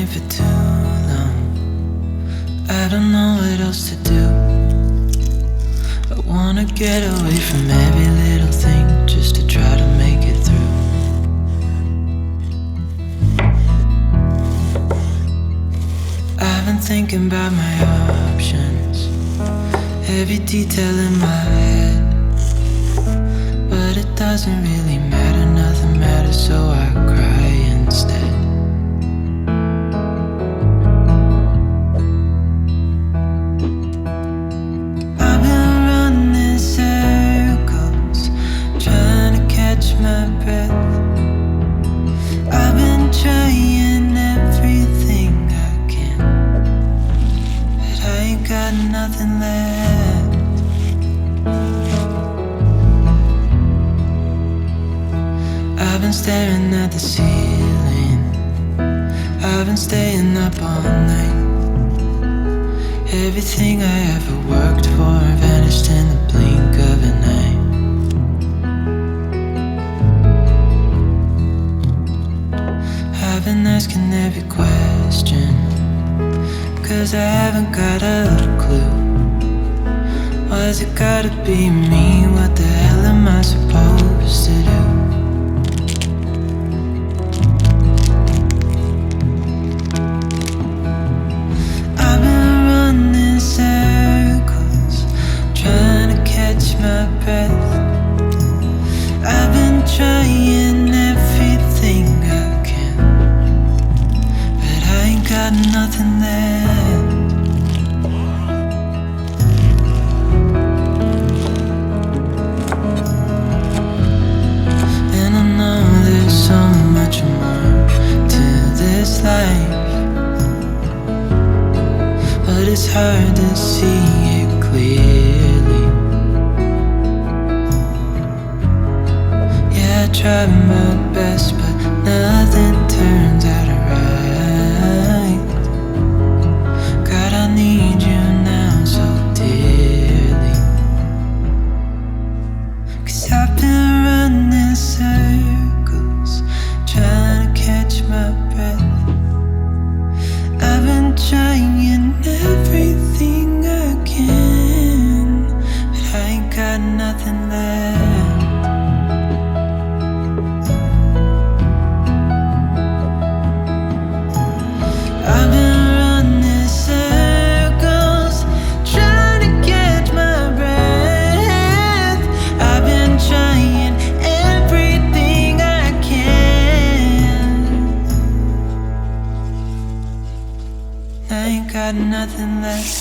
here for too long. I don't know what else to do. I wanna get away from every little thing just to try to make it through. I've been thinking about my options, every detail in my head. But it doesn't really matter, nothing matters, so I cry instead. I've been running circles, trying to catch my breath. I've been trying everything I can, but I ain't got nothing left. I've been staring at the ceiling, I've been staying up all night. Everything I ever worked for vanished in the blink of an eye. I've been asking every question, 'cause I haven't got a clue. Why's it gotta be me? What the hell am I supposed to do? Circles, trying to catch my breath. I've been trying everything I can, but I ain't got nothing left. And I know there's so much more to this life, but it's hard to see it clearly. Yeah, I tried my best, but nothing turns out right. God, I need you now so dearly. 'Cause I've been running circles, trying to catch my breath. I've been trying everything I can, but I ain't got nothing left. I've been running circles, trying to catch my breath. I've been trying everything I can. I ain't got nothing left.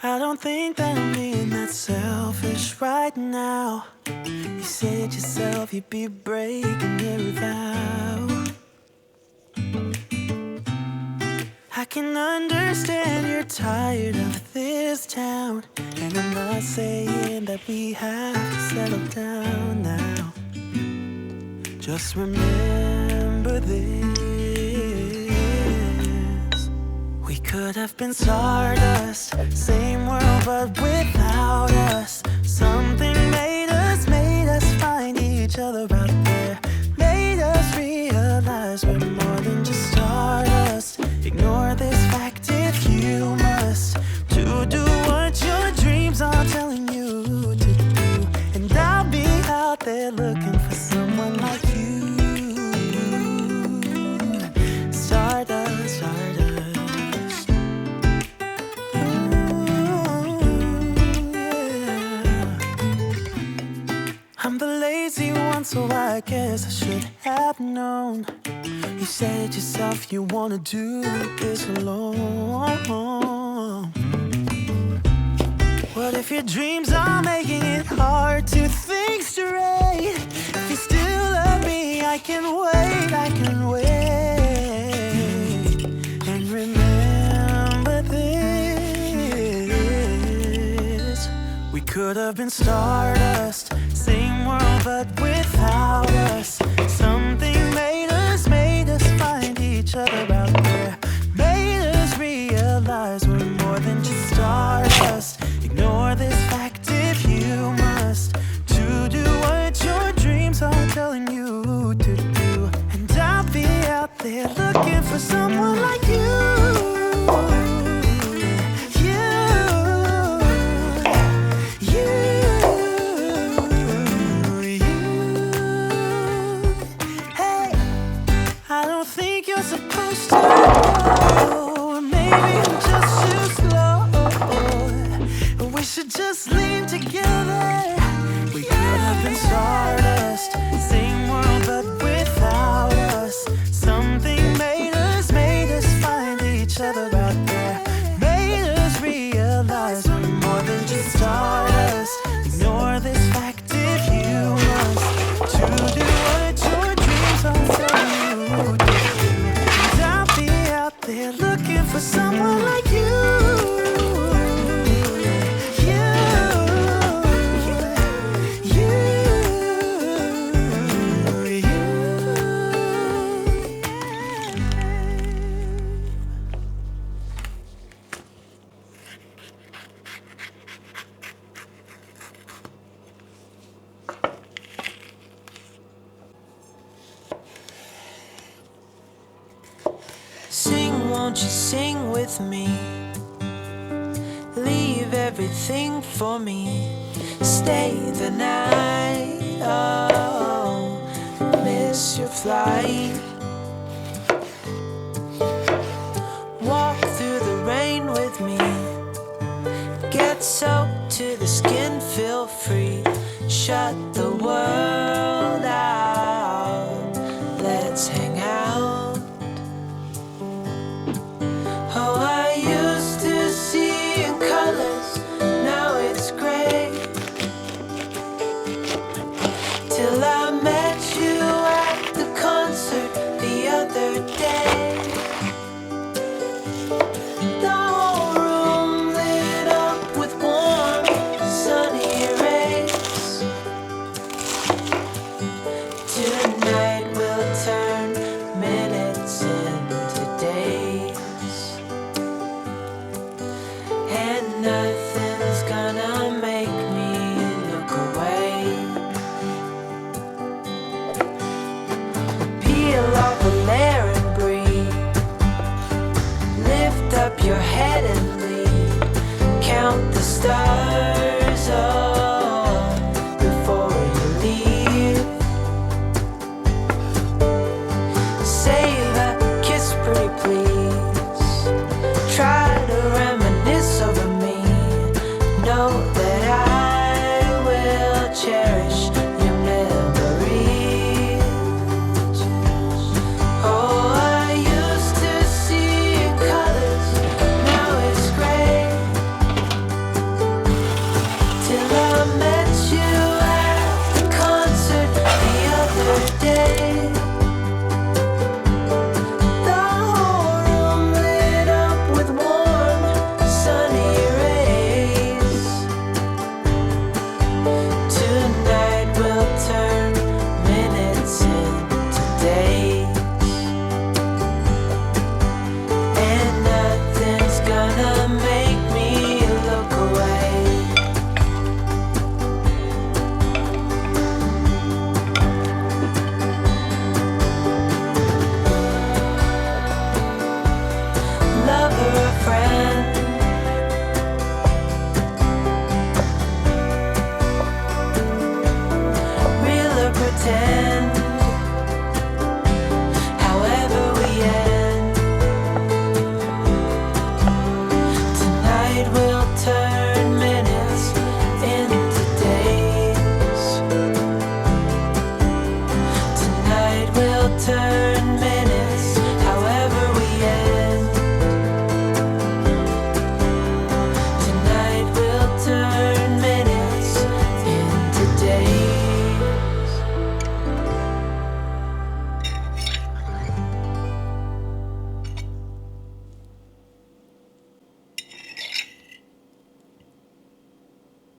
I don't think that I'm being that selfish right now. You said yourself you'd be breaking every vow. I can understand you're tired of this town, and I'm not saying that we have to settle down now. Just remember this: we could have been stardust, same world but without us. Something made us find each other out there, made us realize we're more than just stardust. Ignore this fact if you must, to do what your dreams are telling you to do. And I'll be out there looking for someone like you. Stardust, stardust. Ooh, yeah. I'm the lazy one, so I guess I should have known. You said yourself you wanna do this alone. What if your dreams are making it hard to think straight? If you still love me, I can wait, I can wait. And remember this, we could have been stardust, same world but without us. Something made us find each other out there. Made us realize we're more than just stardust. Ignore this fact if you must, to do what your dreams are telling you to do. And I'll be out there looking for someone like you. Supposed to know, maybe I'm just too slow. We should just leave together. We could have been stardust, same world but without us. Something made us find each other out there. Made us realize we're more than just stardust. Ignore this fact if you must, to do what your dreams are telling you to. They're looking for someone like you. Sing, won't you sing with me? Leave everything for me. Stay the night. Oh, miss your flight. Walk through the rain with me. Get soaked to the skin, feel free. Shut the world